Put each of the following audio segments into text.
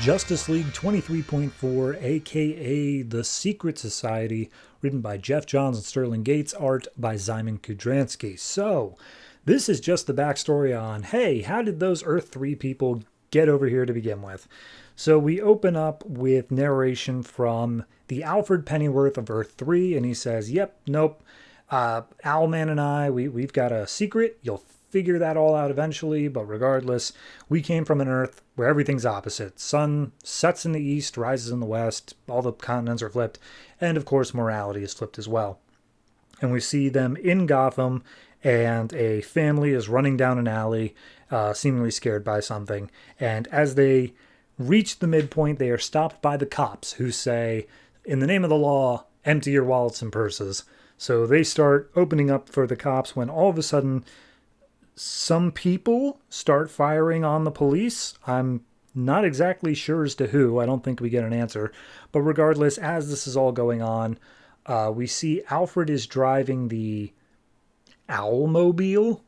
Justice League 23.4, aka The Secret Society, written by Jeff Johns and Sterling Gates, art by Zyman Kudransky. So, this is just the backstory on, hey, how did those Earth 3 people get over here to begin with? So, we open up with narration from the Alfred Pennyworth of Earth 3, and he says, yep, nope, Owlman and I, we've got a secret. You'll figure that all out eventually, but regardless, we came from an Earth where everything's opposite. Sun sets in the east, rises in the west, all the continents are flipped, and of course morality is flipped as well. And we see them in Gotham, and a family is running down an alley, seemingly scared by something, and as they reach the midpoint, they are stopped by the cops, who say, in the name of the law, empty your wallets and purses. So they start opening up for the cops when all of a sudden some people start firing on the police. I'm not exactly sure as to who. I don't think we get an answer. But regardless, as this is all going on, we see Alfred is driving the Owlmobile.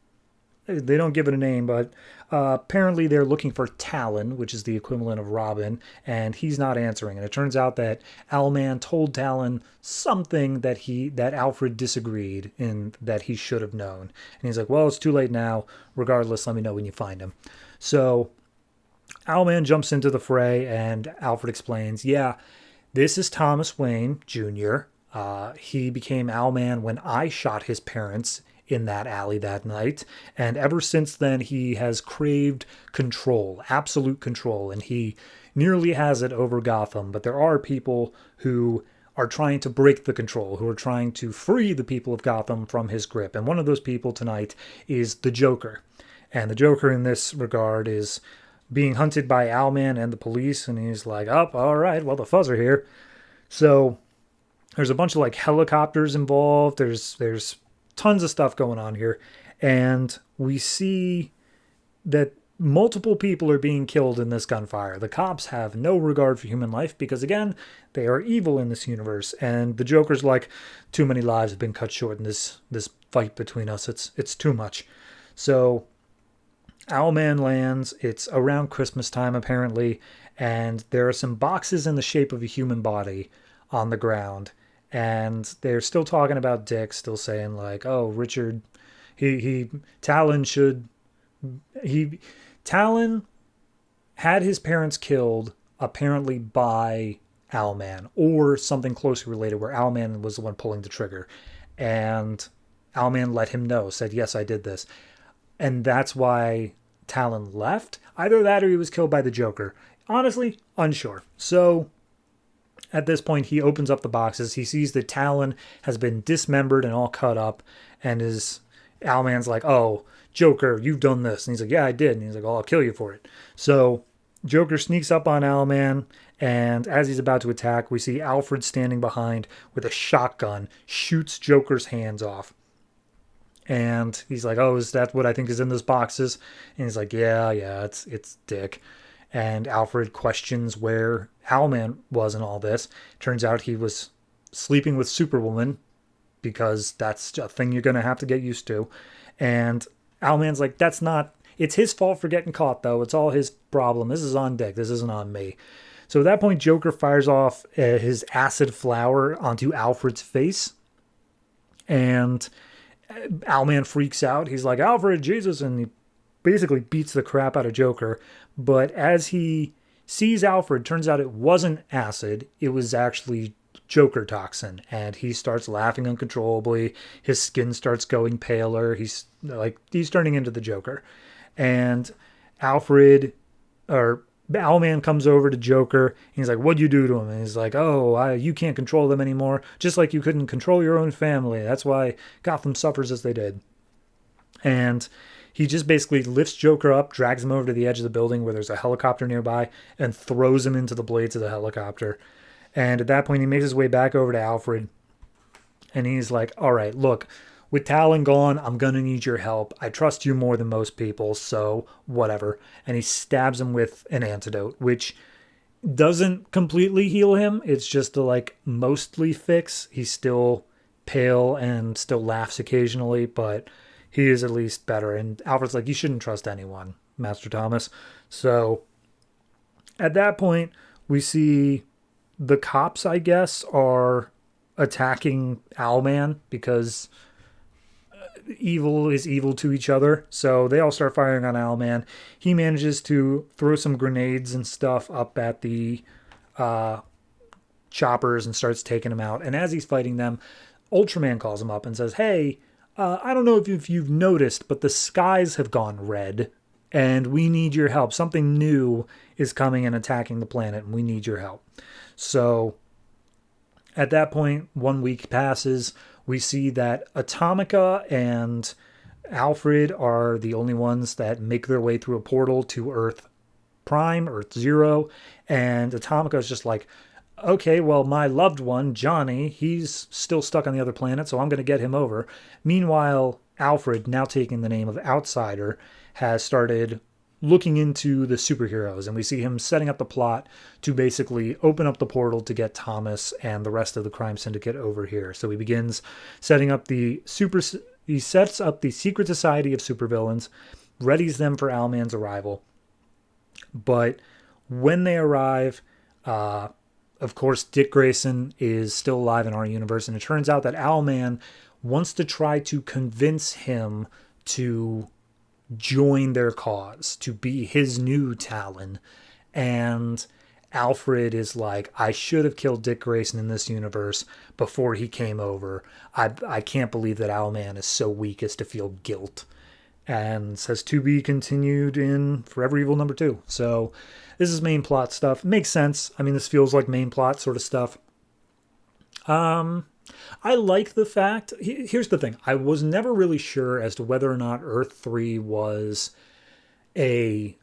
They don't give it a name, but apparently they're looking for Talon, which is the equivalent of Robin, and he's not answering. And it turns out that Owlman told Talon something that Alfred disagreed in, that he should have known. And he's like, well, it's too late now. Regardless, let me know when you find him. So Owlman jumps into the fray, and Alfred explains, yeah, this is Thomas Wayne Jr. He became Owlman when I shot his parents in that alley that night, and ever since then he has craved control, absolute control, and he nearly has it over Gotham. But there are people who are trying to break the control, who are trying to free the people of Gotham from his grip, and one of those people tonight is the Joker. And the Joker in this regard is being hunted by Owlman and the police, and he's like, oh, all right, well, the fuzz are here. So there's a bunch of like helicopters involved, there's tons of stuff going on here, and we see that multiple people are being killed in this gunfire. The cops have no regard for human life because, again, they are evil in this universe, and the Joker's like, too many lives have been cut short in this fight between us. It's too much. So Owlman lands. It's around Christmas time, apparently, and there are some boxes in the shape of a human body on the ground. And they're still talking about Dick, still saying like, oh, Richard, Talon had his parents killed apparently by Owlman or something closely related, where Owlman was the one pulling the trigger. And Owlman let him know, said, yes, I did this. And that's why Talon left. Either that or he was killed by the Joker. Honestly, unsure. So at this point, he opens up the boxes. He sees that Talon has been dismembered and all cut up. And Owlman's like, oh, Joker, you've done this. And he's like, yeah, I did. And he's like, oh, I'll kill you for it. So Joker sneaks up on Owlman. And as he's about to attack, we see Alfred standing behind with a shotgun, shoots Joker's hands off. And he's like, oh, is that what I think is in those boxes? And he's like, yeah, it's Dick. And Alfred questions where Owlman was in all this. Turns out he was sleeping with Superwoman, because that's a thing you're going to have to get used to. And Owlman's like, it's his fault for getting caught, though. It's all his problem. This is on Dick. This isn't on me. So at that point, Joker fires off his acid flower onto Alfred's face. And Owlman freaks out. He's like, Alfred, Jesus, and he basically beats the crap out of Joker. But as he sees Alfred, turns out it wasn't acid. It was actually Joker toxin. And he starts laughing uncontrollably. His skin starts going paler. He's turning into the Joker. And Owlman comes over to Joker. And he's like, what'd you do to him? And he's like, oh, you can't control them anymore. Just like you couldn't control your own family. That's why Gotham suffers as they did. And he just basically lifts Joker up, drags him over to the edge of the building where there's a helicopter nearby, and throws him into the blades of the helicopter. And at that point, he makes his way back over to Alfred. And he's like, all right, look, with Talon gone, I'm going to need your help. I trust you more than most people, so whatever. And he stabs him with an antidote, which doesn't completely heal him. It's just to mostly fix. He's still pale and still laughs occasionally, but he is at least better. And Alfred's like, you shouldn't trust anyone, Master Thomas. So At that point, we see the cops, I guess, are attacking Owlman because evil is evil to each other. So they all start firing on Owlman. He manages to throw some grenades and stuff up at the choppers and starts taking them out. And as he's fighting them, Ultraman calls him up and says, hey, I don't know if you've noticed, but the skies have gone red and we need your help. Something new is coming and attacking the planet and we need your help. So at that point, 1 week passes. We see that Atomica and Alfred are the only ones that make their way through a portal to Earth Prime, Earth Zero. And Atomica is just like, okay, well, my loved one, Johnny, he's still stuck on the other planet, so I'm going to get him over. Meanwhile, Alfred, now taking the name of Outsider, has started looking into the superheroes, and we see him setting up the plot to basically open up the portal to get Thomas and the rest of the crime syndicate over here. So he begins setting up he sets up the Secret Society of Supervillains, readies them for Owlman's arrival. But when they arrive, of course, Dick Grayson is still alive in our universe, and it turns out that Owlman wants to try to convince him to join their cause, to be his new Talon. And Alfred is like, I should have killed Dick Grayson in this universe before he came over. I can't believe that Owlman is so weak as to feel guilt. And says to be continued in Forever Evil #2. So this is main plot stuff. Makes sense. I mean, this feels like main plot sort of stuff. I like the fact, here's the thing. I was never really sure as to whether or not Earth 3 was a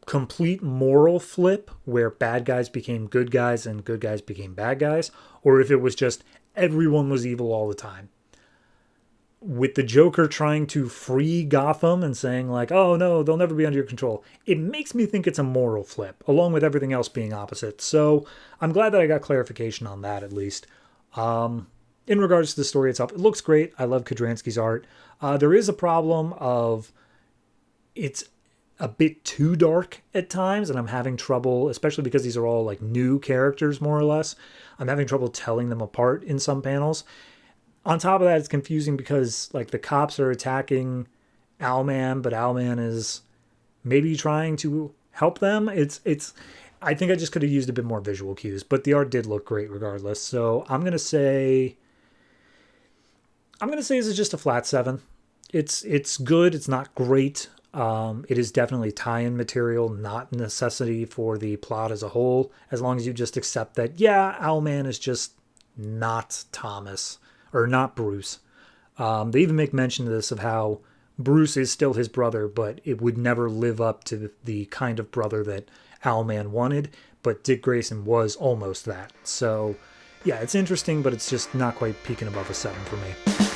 complete moral flip where bad guys became good guys and good guys became bad guys, or if it was just everyone was evil all the time. With the Joker trying to free Gotham and saying like, oh no, they'll never be under your control, it makes me think it's a moral flip, along with everything else being opposite. So I'm glad that I got clarification on that at least. In regards to the story itself, it looks great. I love Kudransky's art. There is a problem of it's a bit too dark at times, and I'm having trouble, especially because these are all like new characters more or less. I'm having trouble telling them apart in some panels. On top of that, it's confusing because like the cops are attacking Owlman, but Owlman is maybe trying to help them. I think I just could have used a bit more visual cues, but the art did look great regardless. So I'm gonna say this is just a flat 7. It's good. It's not great. It is definitely tie-in material, not necessity for the plot as a whole. As long as you just accept that, yeah, Owlman is just not Thomas. Or not Bruce. They even make mention of this, of how Bruce is still his brother, but it would never live up to the kind of brother that Owlman wanted. But Dick Grayson was almost that. So, yeah, it's interesting, but it's just not quite peaking above a 7 for me.